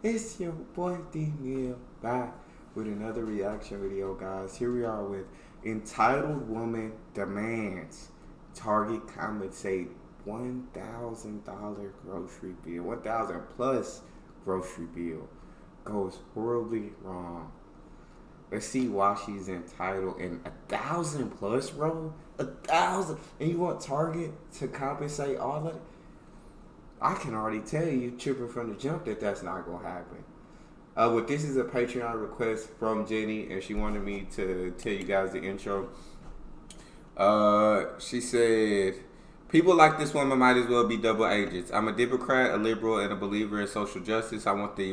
It's your boy Neal back with another reaction video, guys. Here we are with entitled woman demands Target compensate $1,000 grocery bill, 1,000 plus grocery bill goes horribly wrong. Let's see why she's entitled. And 1,000 plus, bro, 1,000, and you want Target to compensate all of it? I can already tell you, tripping from the jump, that that's not gonna happen. But this is a Patreon request from Jenny, and she wanted me to tell you guys the intro. She said, "People like this woman might as well be double agents. I'm a Democrat, a liberal, and a believer in social justice. I want the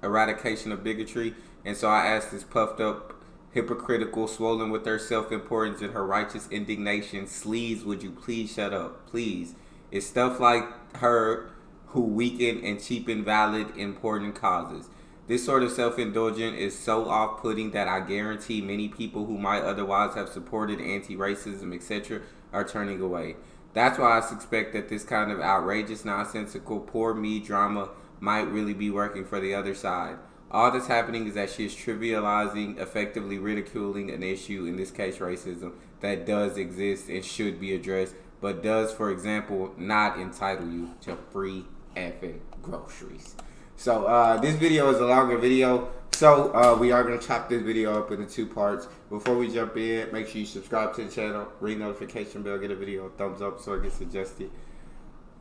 eradication of bigotry, and so I asked this puffed up, hypocritical, swollen with her self-importance and her righteous indignation, sleaze, would you please shut up? Please. It's stuff like her who weaken and cheapen valid, important causes. This sort of self-indulgence is so off-putting that I guarantee many people who might otherwise have supported anti-racism, etc., are turning away. That's why I suspect that this kind of outrageous, nonsensical, poor me drama might really be working for the other side. All that's happening is that she is trivializing, effectively ridiculing an issue, in this case racism, that does exist and should be addressed, but does, for example, not entitle you to free effing groceries." So this video is a longer video, so we are going to chop this video up into two parts. Before we jump in, make sure you subscribe to the channel, ring notification bell, get a video a thumbs up so it gets suggested.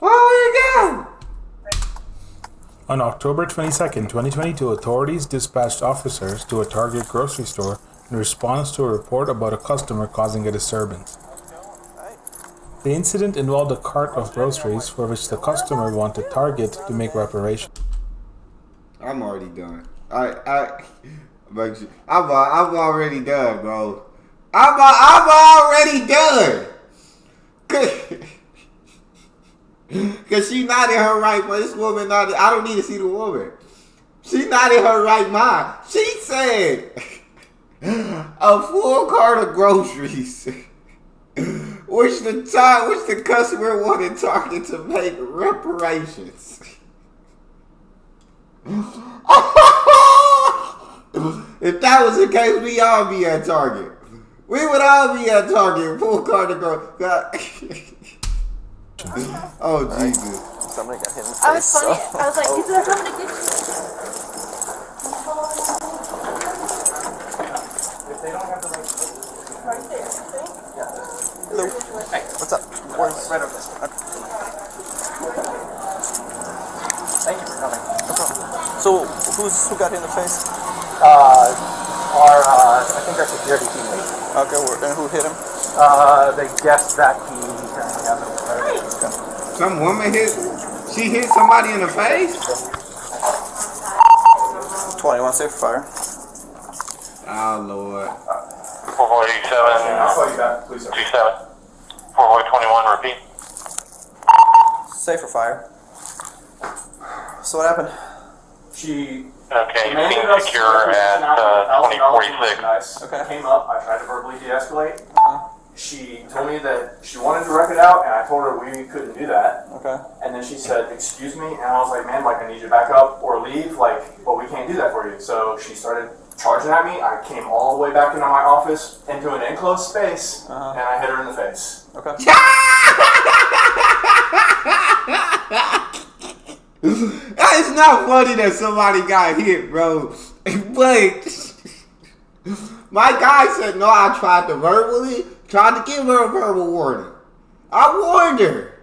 Oh, here we go! On October 22nd, 2022, authorities dispatched officers to a Target grocery store in response to a report about a customer causing a disturbance. The incident involved a cart of groceries for which the customer wanted Target to make reparation. I'm already done. I'm already done, bro. I'm already done. Cause she's not in her right mind. This woman not. I don't need to see the woman. She's not in her right mind. She said a full cart of groceries, which the customer wanted Target to make reparations. If that was the case, we all be at Target. We would all be at Target. Full cart of groceries. Oh, Jesus. Somebody got hit in the face. I was funny. I was like, people are coming to get you. If they don't have the Right there, see? Yeah. Hello. Hey, what's up? Right over this. Okay. Thank you for coming. No problem. So, who got hit in the face? I think our security teammate. Okay, and who hit him? They guessed that he apparently had a Some woman she hit somebody in the face? 20, you want to say for fire? Oh, Lord. 4487, I'll call you back, please. 27, 4421, repeat. Say for fire. So what happened? Okay, you seem secure at 2046. Nice. Okay. Came up, I tried to verbally de-escalate. She told me that she wanted to wreck it out, and I told her we couldn't do that. Okay. And then she said, "Excuse me," and I was like, "Man, like I need you to back up or leave, like, but we can't do that for you." So she started charging at me. I came all the way back into my office, into an enclosed space, and I hit her in the face. Okay. It's not funny that somebody got hit, bro. But my guy said, no, I tried to give her a verbal warning. I warned her.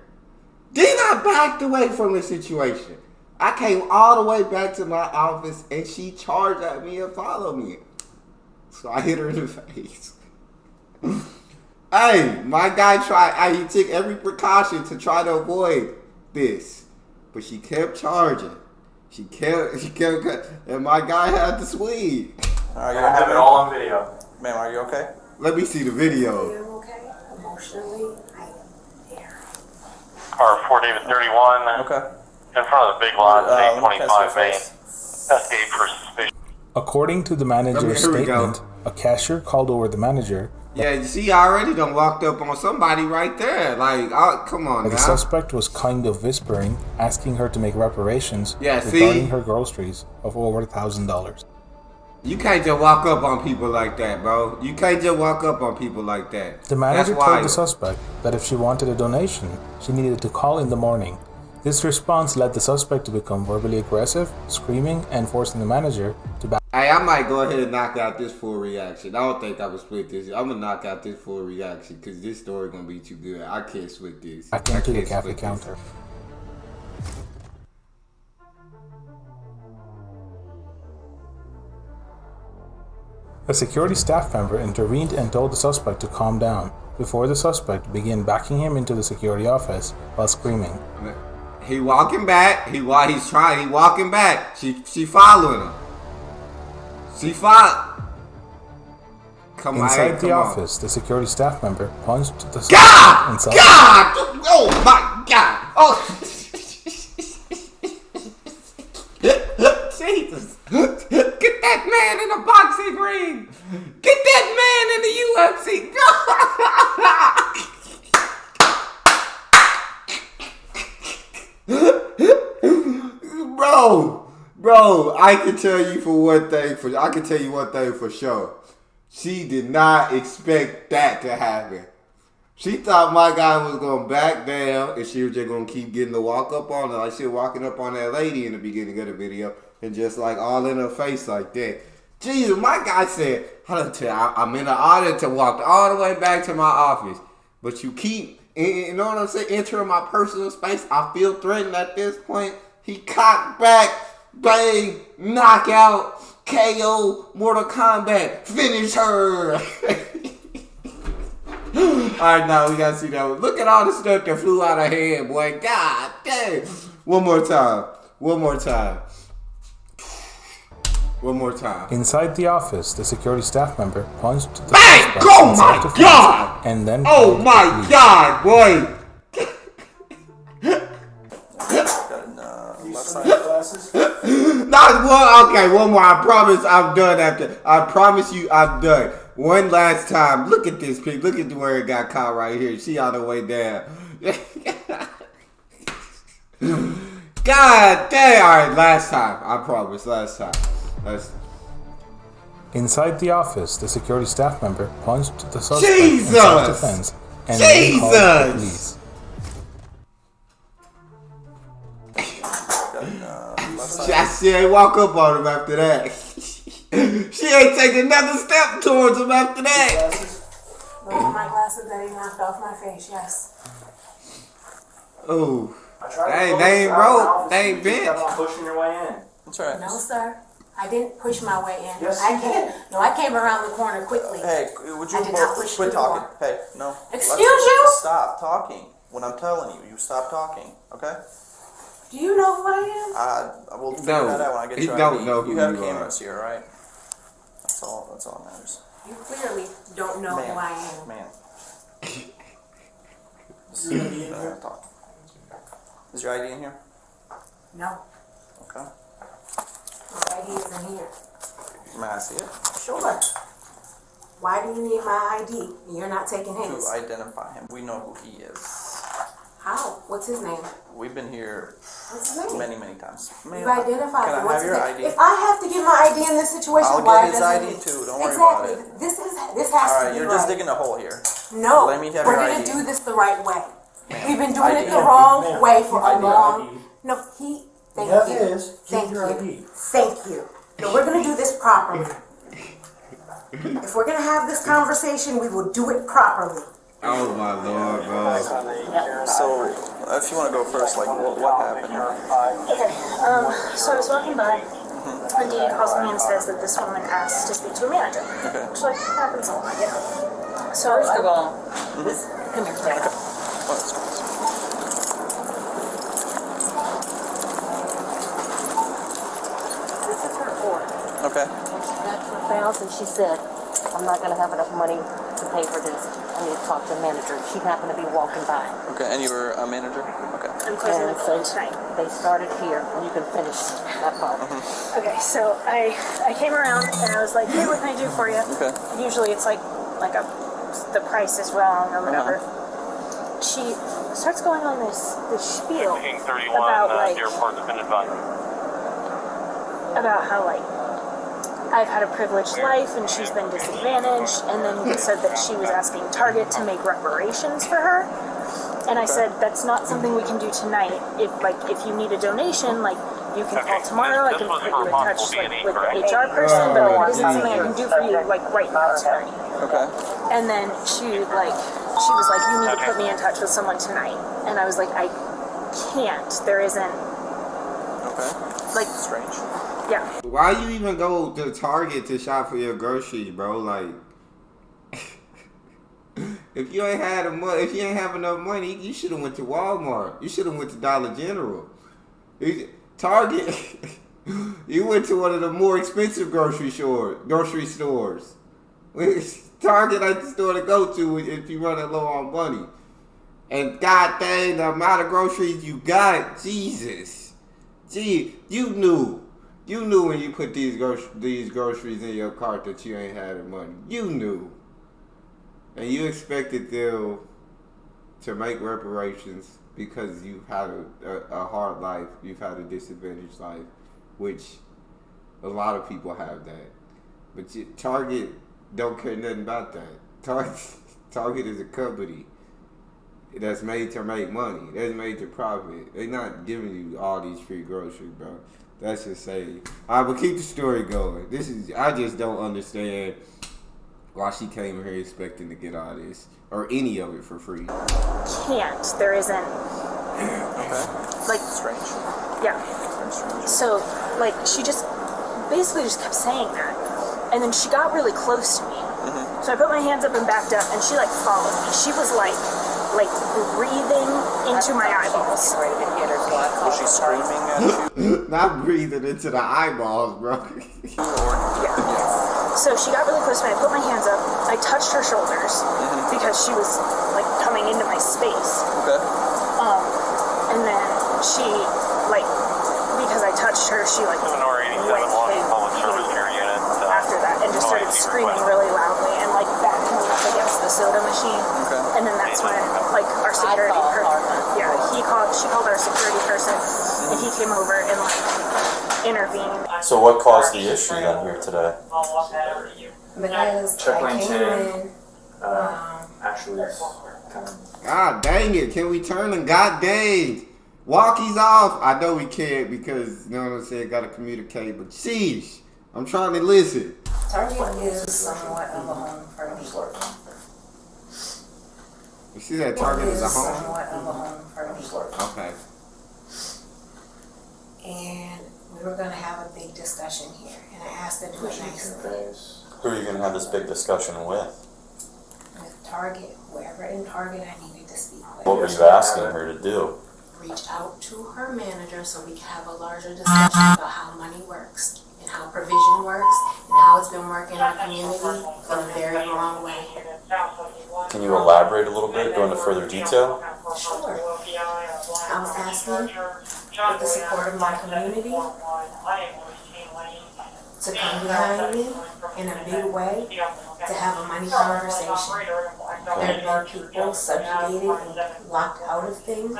Then I backed away from the situation. I came all the way back to my office and she charged at me and followed me. So I hit her in the face. Hey, my guy he took every precaution to try to avoid this. But she kept charging. She kept, and my guy had the swing. Are you I have it all on video. Ma'am, are you okay? Let me see the video. I'm okay. Emotionally, I am there. Car 4 David 31, Okay. in front of the big lot, Let me 825 test your main. face. Investigate for suspicion. According to the manager's Here we go. statement, a cashier called over the manager Yeah, she already done walked up on somebody right there. Like, oh, come on The now. suspect was kind of whispering, asking her to make reparations Yeah, regarding see? her groceries of over $1,000. You can't just walk up on people like that, bro. You can't just walk up on people like that. The manager That's told wild. the suspect that if she wanted a donation, she needed to call in the morning. This response led the suspect to become verbally aggressive, screaming, and forcing the manager to back. Hey, I might go ahead and knock out this full reaction. I don't think I would split this. I'm gonna knock out this full reaction because this story gonna be too good. I can't split this. Back into the can't cafe split this. counter. A security staff member intervened and told the suspect to calm down before the suspect began backing him into the security office while screaming. He walking back. He walking back. She following him. She follow. Come on. Inside Hey, the come on. office, the security staff member punched the suspect God! inside. God! Oh my God! Oh! Jesus! Get that man in a boxing ring! Get that man in the UFC! Bro, I can tell you one thing for sure. She did not expect that to happen. She thought my guy was gonna back down and she was just gonna keep getting the walk up on her, like she was walking up on that lady in the beginning of the video and just like all in her face like that. Jesus, my guy said, I'm in the order to walk all the way back to my office, but you keep, you know what I'm saying, entering my personal space. I feel threatened at this point. He cocked back, bang, knockout, KO, Mortal Kombat, finish her. Alright, now we gotta see that one. Look at all the stuff that flew out of hand, boy. God damn. One more time. Inside the office, the security staff member punched the Bang! suspect Oh in my self-defense God! and then Oh called the my police. God, boy! Not one. Okay, one more. I promise I'm done after. I promise you I'm done. One last time. Look at this pig. Look at where it got caught right here. She on the way down. God damn. All right, last time. I promise. Last time. Inside the office, the security staff member punched the suspect Jesus! in self-defense and then called the police. She ain't walk up on him after that. She ain't take another step towards him after that. Those are my glasses that he knocked off my face, yes. Oh, They ain't broke. They ain't bent. Kept on pushing your way in. That's right. No, sir. I didn't push my way in. Yes, I you came. did. No, I came around the corner quickly. Hey, would you I did not both push quit the talking? door. Hey, no. Excuse Let's you? Stop talking. When I'm telling you, you stop talking. Okay? Do you know who I am? I will figure No, that out when I get he your don't ID. know who you have you are. cameras here, right? That's all that matters. You clearly don't know who I am. Man. Talk. Is your ID in here? No, Okay. my ID isn't here. May I see it? Sure. Why do you need my ID? You're not taking his. To identify him. We know who he is. How? What's his name? We've been here What's his name? many times. You've Man, identified can I him. What's have your his name? ID? If I have to get my ID in this situation, I'll why get his doesn't ID he? too. Don't worry about Exactly. it. This has All to right, be you're right. just digging a hole here. No, Let me have we're your gonna ID. do this the right way. Ma'am, We've been doing ID. it the wrong way for a ID. long. No, he. Thank Yes, you. it is. Thank Keep your you. ID. Thank you. No, we're gonna do this properly. If we're gonna have this conversation, we will do it properly. Oh my Lord, bro. So, if you want to go first, like, what happened? Okay, so I was walking by, and Dean calls me and says that this woman asked to speak to a manager. Okay. Which, like, happens a lot, you know. So, First of all, come here, Jack. Oh, that's nice. This is her order. Okay. When she got to the house and she said, I'm not going to have enough money to pay for this. I need to talk to a manager. She happened to be walking by. Okay, and you were a manager? Okay. I'm closing And the so phone tonight. they started here, and you can finish that part. Okay, so I came around and I was like, hey, what can I do for you? Okay. Usually it's like a the price is wrong or whatever. She starts going on this spiel King 31, about like airport's been advised. about how like I've had a privileged life and she's been disadvantaged, and then said that she was asking Target to make reparations for her. And I said that's not something we can do tonight. If you need a donation, like you can call tomorrow. I can put you in touch with the HR person, but like, it isn't something I can do for you like right now tonight. Okay. And then she was like, you need to put me in touch with someone tonight. And I was like, I can't. There isn't. Okay. Like Strange. Yeah. Why you even go to Target to shop for your groceries, bro? Like, if you ain't have enough money, you should have went to Walmart. You should have went to Dollar General. Target, you went to one of the more expensive grocery stores. Target ain't the store to go to if you running low on money. And god dang, the amount of groceries you got, Jesus. Gee, you knew when you put these groceries in your cart that you ain't had the money. You knew. And you expected them to make reparations because you've had a hard life, you've had a disadvantaged life, which a lot of people have that. But Target don't care nothing about that. Target is a company that's made to make money. That's made to profit. They're not giving you all these free groceries, bro. That's just saying. All right, but keep the story going. I just don't understand why she came here expecting to get all this or any of it for free. Can't. There isn't. Okay. Like Strange. Yeah. Very strange. So like she just basically just kept saying that, and then she got really close to me. So I put my hands up and backed up, and she like followed me. She was like breathing into my eyeballs. Was she screaming at you? Not breathing into the eyeballs, bro. Yeah. So she got really close to me. I put my hands up. I touched her shoulders because she was like coming into my space. Okay. And then she because I touched her, she went after that and just started screaming really loudly and backing me up against the soda machine. Okay. And then that's when our security person, she called our security person, and he came over and intervened. So what caused the issue then here today? Because Check I lane came 10. in, Actually, it's kind of. God dang it. Can we turn them? God dang. Walkies off. I know we can't because, you know what I'm saying, got to communicate. But sheesh, I'm trying to listen. Target is somewhat of a home for me. You see that Target is a home? Somewhat of a home for me. Okay. And we were going to have a big discussion here, and I asked her to do it nicely. Who are you going to have this big discussion with? With Target, whoever in Target I needed to speak with. What were you asking her to do? Reach out to her manager so we can have a larger discussion about how money works and how provision works and how it's been working in our community in a very wrong way. Can you elaborate a little bit, go into further detail? Sure. I was asking with the support of my community to come behind me in a big way to have a money conversation. There have been people subjugated and locked out of things.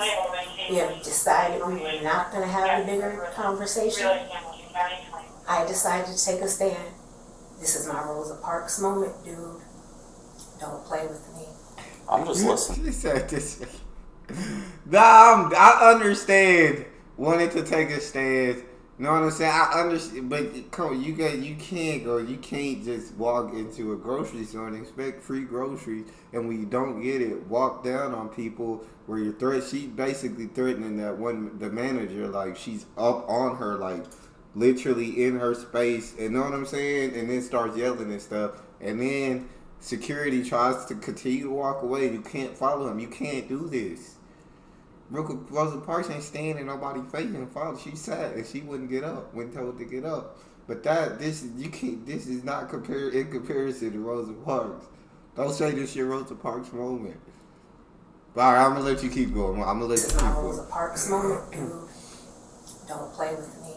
We have decided we were not going to have a bigger conversation. I decided to take a stand. This is my Rosa Parks moment, dude. Don't play with me. I'm just listening. She said this. Nah, I understand wanting to take a stand. You know what I'm saying? I understand, but come on, you can't just walk into a grocery store and expect free groceries, and when you don't get it, walk down on people where you're she basically threatening the manager, like she's up on her, like literally in her space, and know what I'm saying? And then starts yelling and stuff, and then security tries to continue to walk away, and you can't follow him. You can't do this. Rosa Parks ain't staying in nobody's face and follow. She sat and she wouldn't get up when told to get up. But this is not compared in comparison to Rosa Parks. Don't say this your Rosa Parks moment. But all right, I'm gonna let you keep going. I'm gonna let you keep This is my going. Rosa Parks moment, dude. Don't play with me.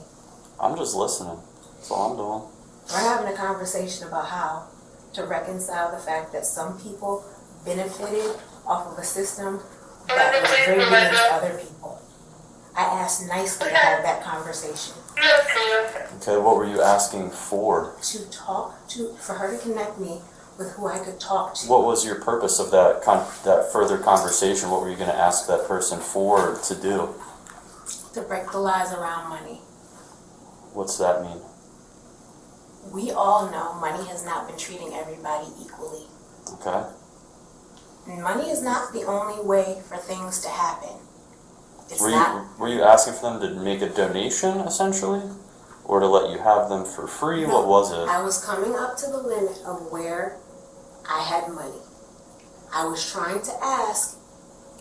I'm just listening. That's all I'm doing. We're having a conversation about how to reconcile the fact that some people benefited off of a system that was rigged against other people. I asked nicely to have that conversation. Okay, what were you asking for? For her to connect me with who I could talk to. What was your purpose of that further conversation? What were you going to ask that person for to do? To break the lies around money. What's that mean? We all know money has not been treating everybody equally. Okay. Money is not the only way for things to happen. Were you asking for them to make a donation, essentially? Or to let you have them for free? No, what was it? I was coming up to the limit of where I had money. I was trying to ask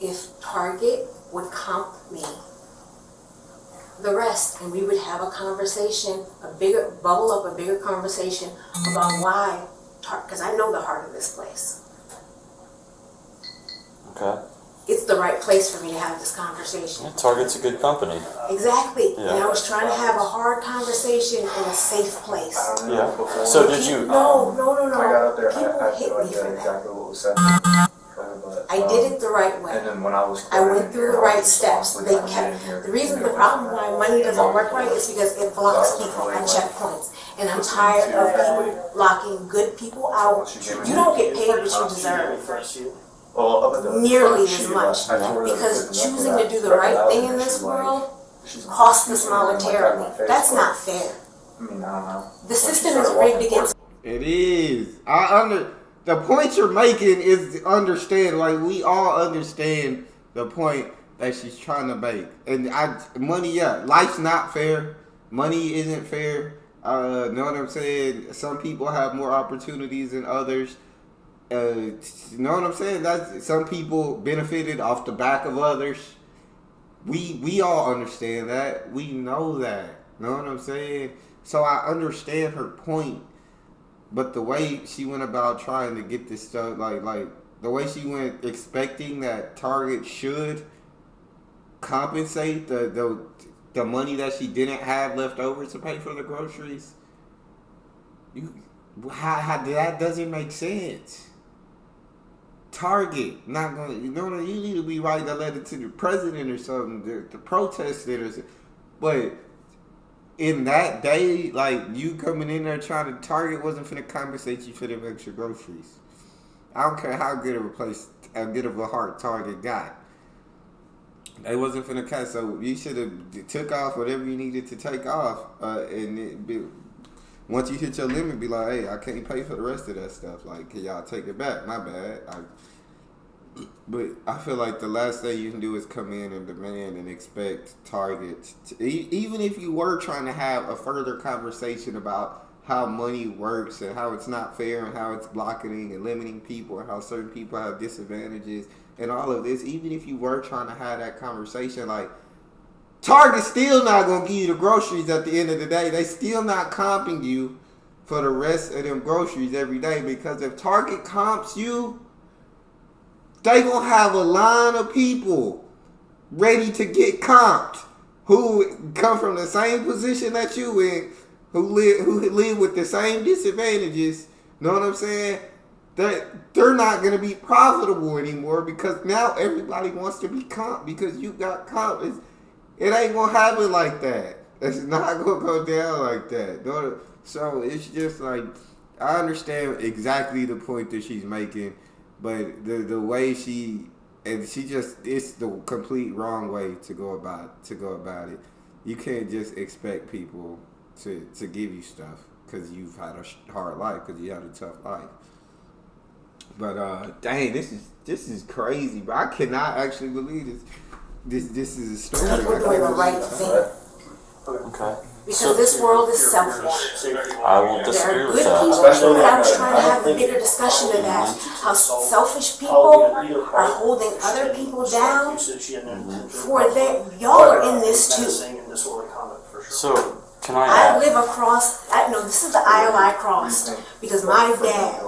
if Target would comp me the rest, and we would have a conversation, a bigger conversation about why, because I know the heart of this place. Okay. It's the right place for me to have this conversation. Yeah, Target's a good company. Exactly. Yeah. And I was trying to have a hard conversation in a safe place. Yeah. So did you? No. I got up there. People hit me for that. Exactly what was said. I did it the right way. And then when I was, I went through the right steps. They kept the problem why money doesn't work right is because it blocks people at checkpoints. And I'm tired of people locking good people out. You don't get paid what you deserve. Nearly as much. Because choosing to do the right thing in this world costs us monetarily. That's not fair. The system is rigged against. It is. The point you're making is understand. Like, we all understand the point that she's trying to make. And life's not fair. Money isn't fair. Know what I'm saying? Some people have more opportunities than others. You know what I'm saying? Some people benefited off the back of others. We all understand that. We know that. Know what I'm saying? So I understand her point. But the way she went about trying to get this stuff, like the way she went expecting that Target should compensate the money that she didn't have left over to pay for the groceries, that doesn't make sense. Target not gonna, you need to be writing a letter to the president or something to protest it or something. But in that day, like, you coming in there trying to, Target wasn't finna compensate you for them extra groceries. I don't care how good of a heart Target got. They wasn't finna cut, so you should have took off whatever you needed to take off, once you hit your limit, be like, hey, I can't pay for the rest of that stuff. Like, can y'all take it back? My bad. But I feel like the last thing you can do is come in and demand and expect Target to, even if you were trying to have a further conversation about how money works and how it's not fair and how it's blocking and limiting people and how certain people have disadvantages and all of this, even if you were trying to have that conversation, like, Target's still not going to give you the groceries at the end of the day. They still not comping you for the rest of them groceries every day, because if Target comps you, they going to have a line of people ready to get comped who come from the same position that you in, who live with the same disadvantages. Know what I'm saying? They're not going to be profitable anymore because now everybody wants to be comped because you got comped. It ain't going to happen like that. It's not going to go down like that. So it's just like, I understand exactly the point that she's making, but the way it's the complete wrong way to go about it. You can't just expect people to give you stuff because you've had a hard life, because you had a tough life. But dang, this is crazy. But I cannot actually believe this. This is a story. People doing the right thing. Okay. Because this world is selfish. I will disagree with that. People, I was trying to have a bigger discussion of that. How selfish people are holding other people down for their, y'all are in this too. So, can I live across, this is the aisle I crossed because my dad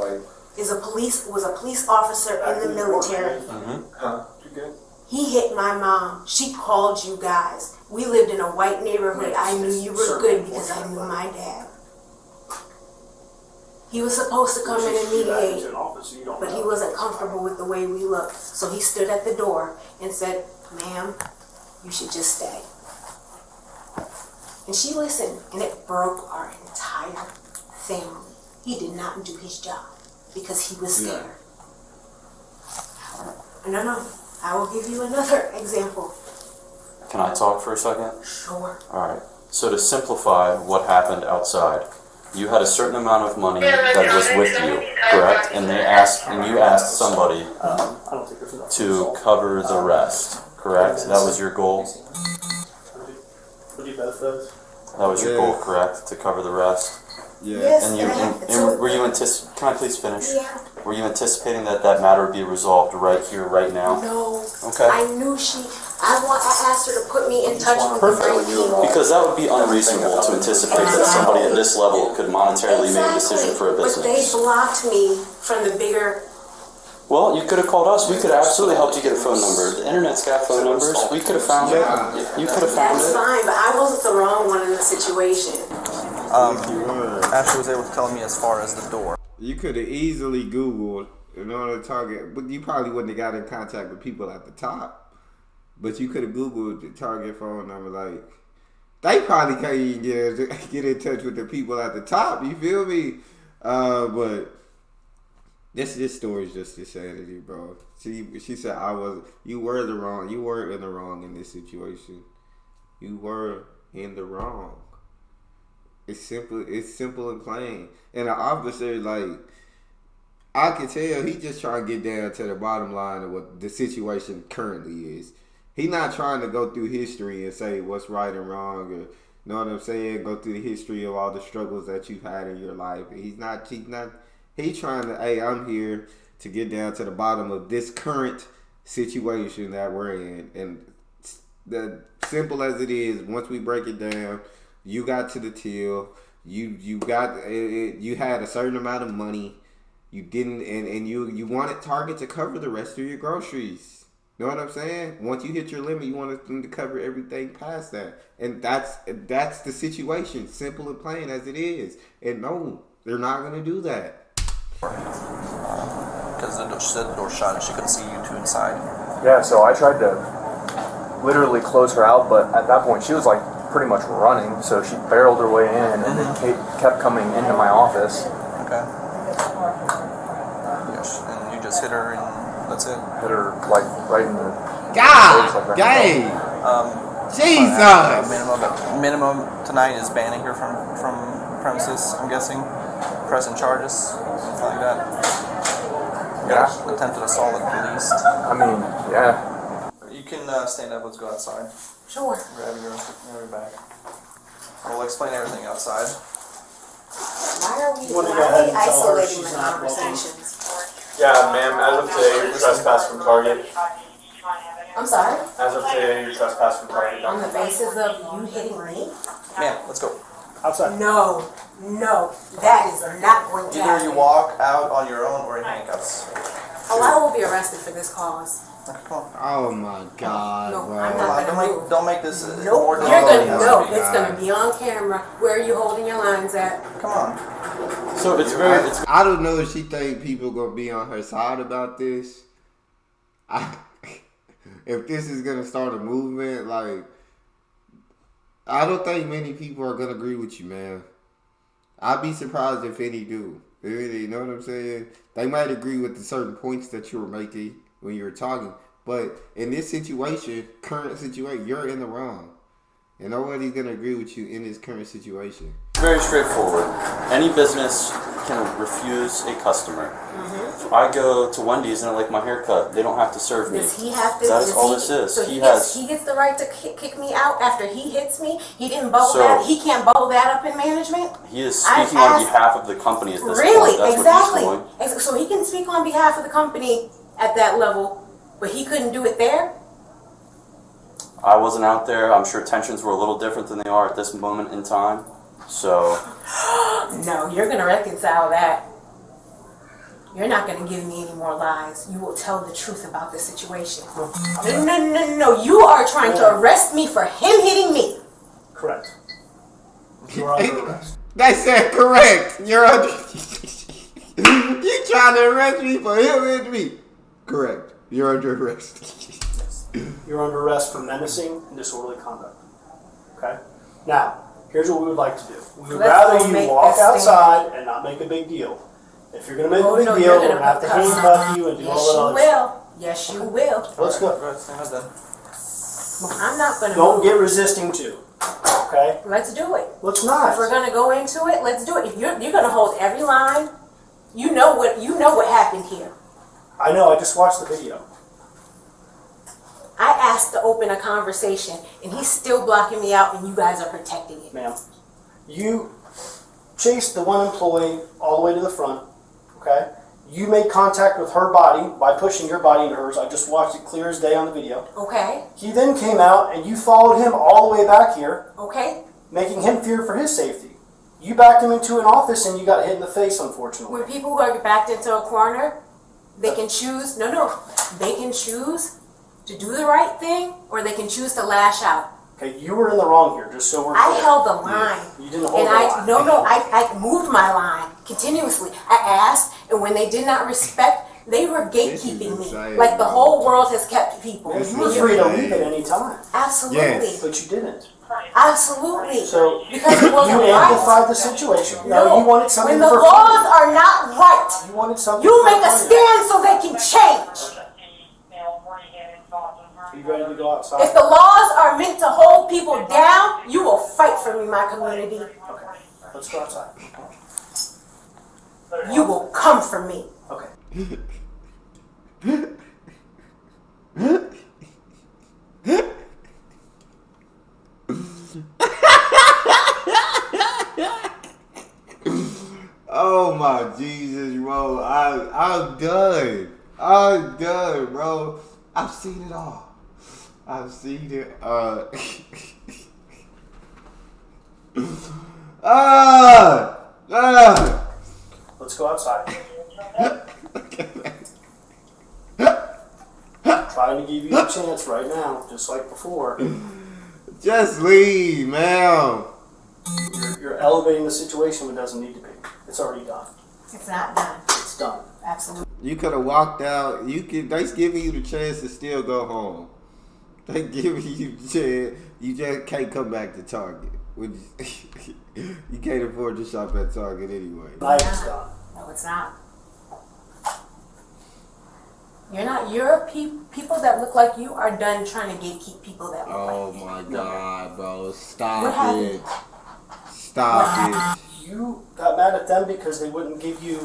was a police officer in the military. He hit my mom. She called you guys. We lived in a white neighborhood. I knew you were good because I knew my dad. He was supposed to come in and mediate, but he wasn't comfortable with the way we looked. So he stood at the door and said, "Ma'am, you should just stay." And she listened, and it broke our entire family. He did not do his job because he was scared. No, I will give you another example. Can I talk for a second? Sure. All right. So to simplify what happened outside, you had a certain amount of money that was with you, correct? And you asked somebody to cover the rest, correct? That was your goal? That was your goal, correct? To cover the rest? Yeah. Yes, And were you can I please finish? Yeah. Were you anticipating that matter would be resolved right here, right now? No. Okay. I knew I asked her to put me in touch with the right people. Because that would be unreasonable to anticipate that somebody at this level could monetarily make a decision for a But they business. blocked me from the bigger. Well, you could have called us. We could have absolutely helped you get a phone number. The internet's got phone numbers. We could have found it. You could have found That's it. fine, but I wasn't the wrong one in the situation. Ashley was able to tell me as far as the door. You could have easily Googled in order to target, but you probably wouldn't have got in contact with people at the top. But you could have Googled the target phone number. Like, they probably can't even get in touch with the people at the top. You feel me? But this story is just insanity, bro. She said you were in the wrong in this situation. You were in the wrong. It's simple and plain. And the officer, like, I can tell he just trying to get down to the bottom line of what the situation currently is. He not trying to go through history and say what's right and wrong, or, you know what I'm saying, go through the history of all the struggles that you've had in your life. He's trying to, hey, I'm here to get down to the bottom of this current situation that we're in. And the simple as it is, once we break it down, you got to the till, you had a certain amount of money, you didn't, and you wanted Target to cover the rest of your groceries. Know what I'm saying? Once you hit your limit, you wanted them to cover everything past that. And that's the situation, simple and plain as it is. And no, they're not going to do that. Because she said the door shut and she couldn't see you two inside. Yeah, so I tried to literally close her out, but at that point she was like pretty much running, so she barreled her way in and then kept coming into my office. Okay. Yes, and you just hit her and that's it. Hit her like right in the God dang! Jesus! Minimum tonight is banning her from premises, I'm guessing. Pressing charges, something like that. Yeah. Attempted assault at police. I mean, yeah. You can stand up, let's go outside. Sure. Grab your bag. We'll explain everything outside. Why are we isolating the conversations? Yeah, ma'am, as of today, you're trespassed from Target. I'm sorry? As of today, you're trespassed from Target. On the basis of you hitting me? Ma'am, let's go. Outside. No, that is not going to Either happen. you walk out on your own or in handcuffs. Oh, I will be arrested for this cause. Okay, come on. Oh my God, No, bro. I'm not gonna move. Don't make this Nope, more you're difficult. gonna know. It's gonna be on camera. Where are you holding your lines at? Come on. So it's I don't know if she think people gonna be on her side about this. If this is gonna start a movement, like, I don't think many people are gonna agree with you, man. I'd be surprised if any do. You know what I'm saying? They might agree with the certain points that you were making when you were talking, but in this situation, current situation, you're in the wrong, and nobody's gonna agree with you in this current situation. very straightforward. Any business can refuse a customer. If I go to Wendy's and I like my haircut, they don't have to serve me. Does he have to? That's all this is. So he gets the right to kick me out after he hits me. He didn't bowl So- that. He can't bowl that up in management. He is speaking on behalf of the company at this Really, point. That's exactly. what he's doing. So he can speak on behalf of the company at that level, but he couldn't do it there. I wasn't out there. I'm sure tensions were a little different than they are at this moment in time. So No, you're gonna reconcile that. You're not gonna give me any more lies. You will tell the truth about the situation. No. You are trying to arrest me for him hitting me. Correct. You're under arrest. They said correct. You're under. You trying to arrest me for him and me? Correct. You're under arrest. You're under arrest for menacing and disorderly conduct. Okay? Now, here's what we would like to do. We would rather you walk outside and not make a big deal. If you're going to make a big deal, we're going to have to handcuff you and do all that other stuff. Yes, you will. Let's go. I'm not going to Don't get resisting too. Okay? Let's do it. Let's not. If we're going to go into it, let's do it. If you're going to hold every line, you know what happened here. I know. I just watched the video. I asked to open a conversation, and he's still blocking me out, and you guys are protecting it. Ma'am, you chased the one employee all the way to the front, okay? You made contact with her body by pushing your body into hers. I just watched it clear as day on the video. Okay. He then came out, and you followed him all the way back here, Okay. making him fear for his safety. You backed him into an office, and you got hit in the face, unfortunately. When people are backed into a corner, they can choose, they can choose to do the right thing, or they can choose to lash out. Okay, you were in the wrong here, just so we're clear. I held the line. You didn't hold the line. I moved my line continuously. I asked, and when they did not respect, they were gatekeeping me. Like the whole world has kept people. You were free to leave at any time. Absolutely. Yes. But you didn't. Absolutely. So because it wasn't you amplified right. the situation. No, you wanted something when the for laws are not right, you wanted something. you make a stand so they can change. Are you ready to go outside? If the laws are meant to hold people down, you will fight for me, my community. Okay. Let's go outside. You will come for me. Okay. Oh my Jesus, bro. I'm done. I'm done, bro. I've seen it all. I've seen it. Let's go outside. Trying to give you a chance right now, just like before. Just leave, man. You're elevating the situation when it doesn't need to be. It's already done. It's not done. It's done. Absolutely. You could have walked out. They giving you the chance to still go home. They giving you the chance. You just can't come back to Target. You can't afford to shop at Target anyway. Life is done. No, it's not. You're people that look like you are done trying to gatekeep people that look like you. Oh my God, bro. Stop What happened? it. Stop it. You got mad at them because they wouldn't give you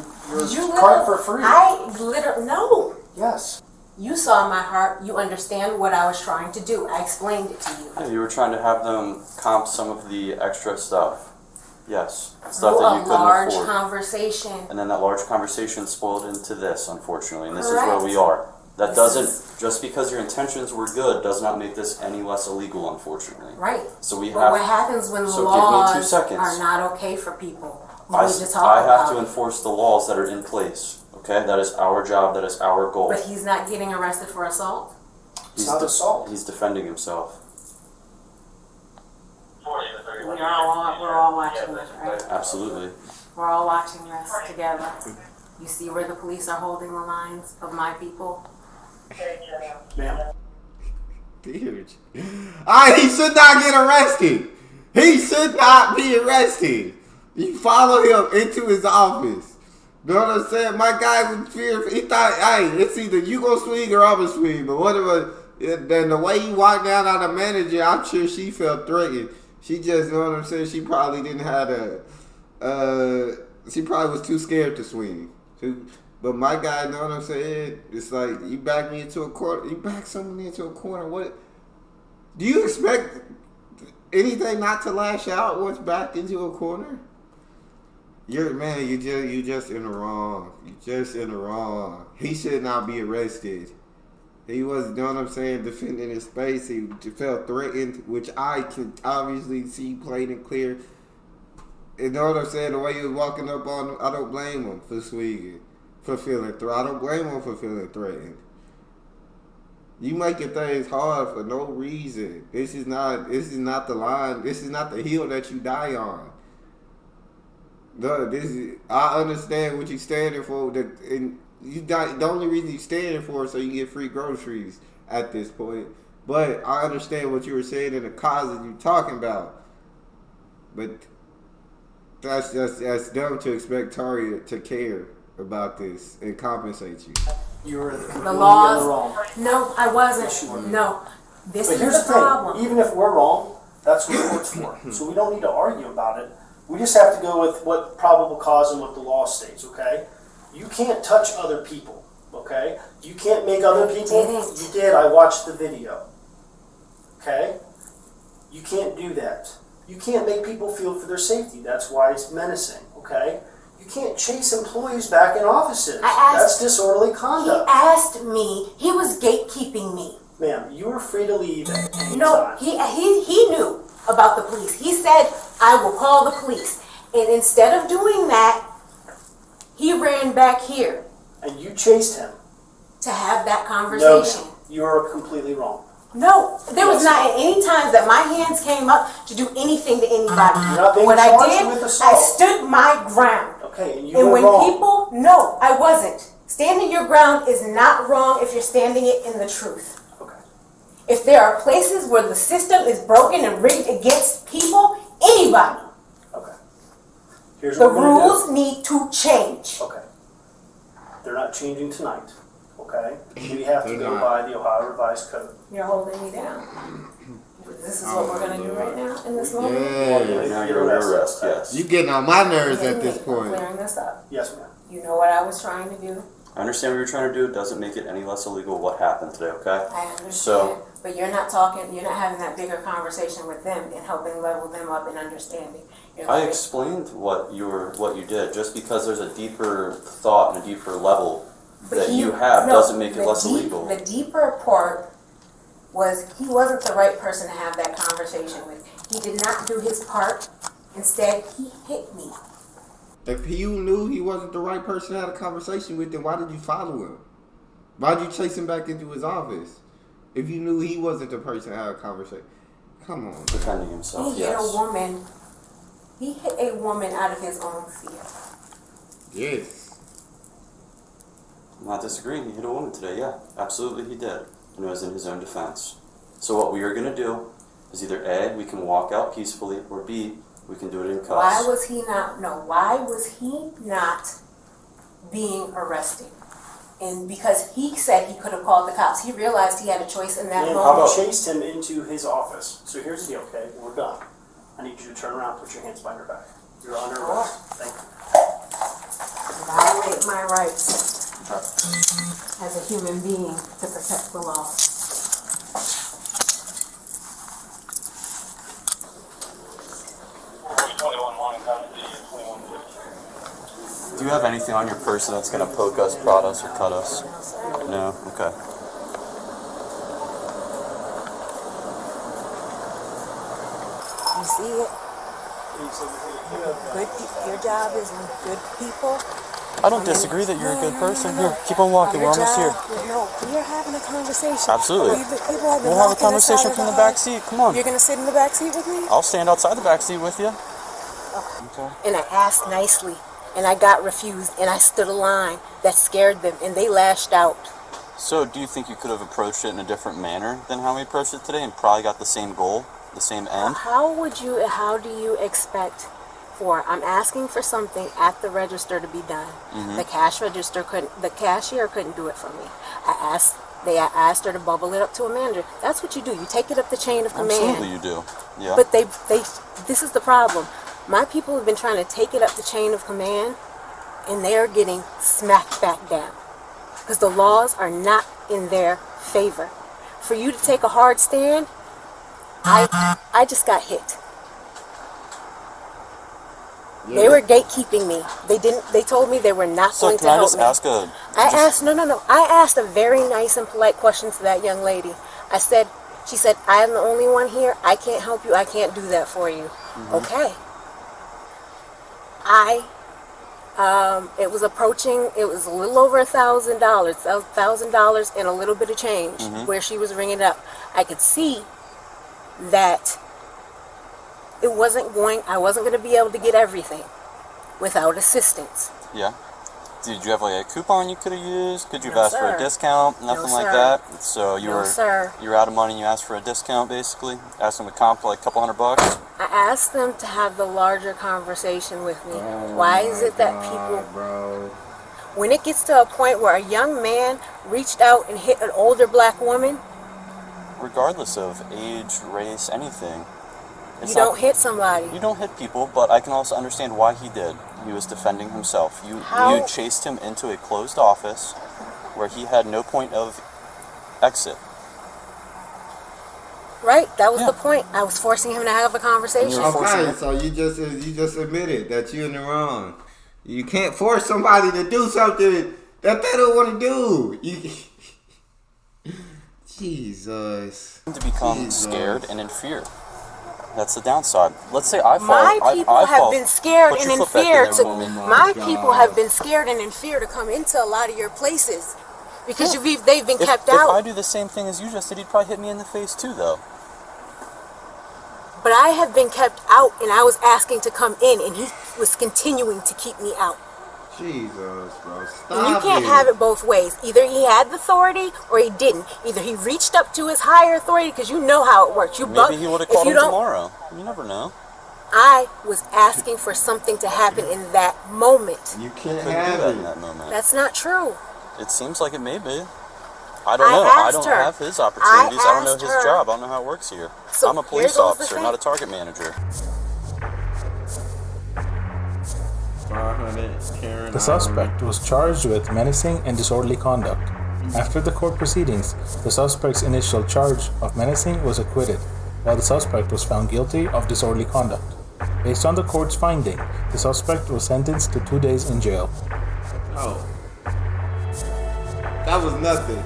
your card for free. No. Yes. You saw my heart. You understand what I was trying to do. I explained it to you. Yeah, you were trying to have them comp some of the extra stuff. Yes. Stuff that you couldn't large afford. Conversation. And then that large conversation spoiled into this, unfortunately. And this Correct. is where we are. That just because your intentions were good does not make this any less illegal, unfortunately. Right. So we But have. what happens when the so give me 2 laws seconds. are not okay for people? I We need to talk have about to it. enforce the laws that are in place. Okay, that is our job. That is our goal. But he's not getting arrested for assault? It's not assault. He's defending himself. We're all watching this, right? Absolutely. We're all watching this together. You see where the police are holding the lines of my people? Ma'am. Dude. He should not get arrested. He should not be arrested. You follow him into his office. You know what I'm saying? My guy was fearful. He thought, hey, it's either you gonna swing or I'm gonna swing. But whatever. Then the way he walked down on the manager, I'm sure she felt threatened. She just, you know what I'm saying? She probably didn't have she probably was too scared to swing. But my guy, you know what I'm saying? It's like, you back me into a corner. You back someone into a corner. What? Do you expect anything not to lash out once backed into a corner? You just in the wrong. You just in the wrong. He should not be arrested. He was, you know what I'm saying, defending his space. He felt threatened, which I can obviously see plain and clear. You know what I'm saying? The way he was walking up on him, I don't blame him for swinging, for feeling threatened. I don't blame him for feeling threatened. You making things hard for no reason. This is not the line. This is not the hill that you die on. No, I understand what you're standing for. And the only reason you're standing for is so you can get free groceries at this point. But I understand what you were saying and the causes you're talking about. But that's dumb to expect Taria to care about this and compensate you. You were The laws. No, I wasn't. No. This but is here's the the problem. thing. Even if we're wrong, that's what the court's for. So we don't need to argue about it. We just have to go with what probable cause and what the law states, okay? You can't touch other people, okay? You can't make other people. You did. I watched the video. Okay? You can't do that. You can't make people feel for their safety. That's why it's menacing, okay? You can't chase employees back in offices. That's disorderly conduct. He asked me. He was gatekeeping me. Ma'am, you were free to leave at any No, time. he knew about the police. He said, I will call the police. And instead of doing that, he ran back here. And you chased him. To have that conversation. No, you are completely wrong. No, there was not any times that my hands came up to do anything to anybody. You're not being what I charged did, with assault. I stood my ground. Okay, and you And were when wrong. people, no, I wasn't. Standing your ground is not wrong if you're standing it in the truth. Okay. If there are places where the system is broken and rigged against people, anybody, Okay. Here's the what we're gonna do. rules need to change. Okay. They're not changing tonight. Okay? We have to They're go not. by the Ohio Revised Code. You're holding me down. This is what we're going to do right now in this moment? Yeah. Now you're under arrest, yes. You getting on my nerves at this I'm point. clearing this up. Yes, ma'am. You know what I was trying to do? I understand what you're trying to do. It doesn't make it any less illegal what happened today, okay? I understand. So, but you're not having that bigger conversation with them and helping level them up in understanding. I explained what you did. Just because there's a deeper thought and a deeper level that you have doesn't make it less illegal. The deeper part was he wasn't the right person to have that conversation with. He did not do his part. Instead, he hit me. If you knew he wasn't the right person to have a conversation with, then why did you follow him? Why did you chase him back into his office? If you knew he wasn't the person to have a conversation. Come on. Defending himself, He hit a woman. He hit a woman out of his own fear. Yes. I'm not disagreeing. He hit a woman today, yeah. Absolutely he did. And it was in his own defense. So what we are going to do is either A, we can walk out peacefully, or B, we can do it in cuffs. Why was he not being arrested? And because he said he could have called the cops. He realized he had a choice in that And moment. you chased him into his office. So here's the deal, okay? We're done. I need you to turn around, put your hands behind your back. You're under arrest. Thank you. Violate my rights as a human being to protect the law. Do you have anything on your person that's going to poke us, prod us, or cut us? No? Okay. You see it? Your job is with good people. I don't disagree that you're a good person. Here, keep on walking. We're almost here. No, we're having a conversation. Absolutely. We'll have a conversation from the back seat. Come on. You're going to sit in the back seat with me? I'll stand outside the back seat with you. Okay. And I asked nicely, and I got refused, and I stood a line that scared them, and they lashed out. So, do you think you could have approached it in a different manner than how we approached it today and probably got the same goal, the same end? How do you expect I'm asking for something at the register to be done. Mm-hmm. The cashier couldn't do it for me. I asked her to bubble it up to a manager. That's what you do. You take it up the chain of command. Absolutely you do. Yeah. But this is the problem. My people have been trying to take it up the chain of command, and they are getting smacked back down. Because the laws are not in their favor. For you to take a hard stand, I just got hit. They were gatekeeping me. They told me they were not going to help me. So can I just ask I asked a very nice and polite question to that young lady. She said, I am the only one here. I can't help you. I can't do that for you. Mm-hmm. Okay. It was a little over $1,000, $1,000 and a little bit of change where she was ringing it up. I could see that I wasn't going to be able to get everything. without assistance. Yeah. Did you have like a coupon you could have used? Could you have No, asked for a sir. discount? Nothing No, like sir. that. So you No, were sir. you were out of money and you asked for a discount basically. Asked them to comp like a couple $100. I asked them to have the larger conversation with me. Oh Why is my it that God, people, bro. when it gets to a point where a young man reached out and hit an older black woman, Regardless of age, race, anything. you don't hit somebody. You don't hit people, but I can also understand why he did. He was defending himself. You chased him into a closed office where he had no point of exit. Right, that was the point. I was forcing him to have a conversation. Okay, so you just admitted that you're in the wrong. You can't force somebody to do something that they don't want to do. Jesus. To become scared and in fear. That's the downside. Let's say I fall. My people have been scared Put and your in foot back fear in to. there, woman. My people have been scared and in fear to come into a lot of your places because they've been kept If out. I do the same thing as you just did, he'd probably hit me in the face too, though. But I have been kept out, and I was asking to come in, and he was continuing to keep me out. Jesus, bro. Stop And you can't have it both ways. Either he had the authority or he didn't. Either he reached up to his higher authority, because you know how it works. Maybe he would have called him tomorrow. You never know. I was asking for something to happen in that moment. You can't Couldn't have do that it in that moment. That's not true. It seems like it may be. I don't know. I don't have his opportunities. I don't know his job. I don't know how it works here. So I'm a police officer, not a target manager. The suspect was charged with menacing and disorderly conduct. After the court proceedings, the suspect's initial charge of menacing was acquitted, while the suspect was found guilty of disorderly conduct. Based on the court's finding, the suspect was sentenced to 2 days in jail. Oh. That was nothing.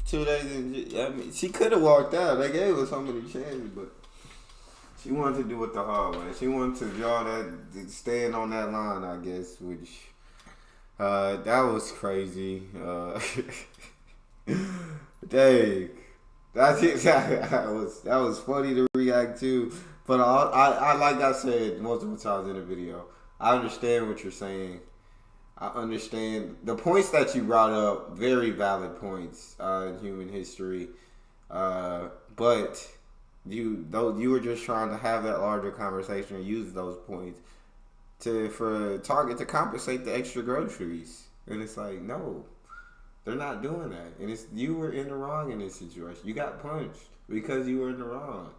2 days in jail. I mean, she could have walked out. They gave her so many chances, but she wanted to do it the hard way. She wanted to draw that, stand on that line, I guess, which, that was crazy. Dang. That was funny to react to. But I like I said multiple times in the video, I understand what you're saying. I understand the points that you brought up, very valid points in human history. But you were just trying to have that larger conversation and use those points for Target to compensate the extra groceries. And it's like, no, they're not doing that. And you were in the wrong in this situation. You got punched because you were in the wrong.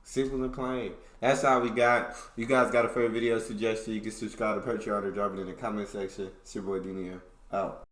Simple and plain. That's all we got. You guys got a favorite video suggestion, you can subscribe to Patreon or drop it in the comment section. It's your boy Neal. Out.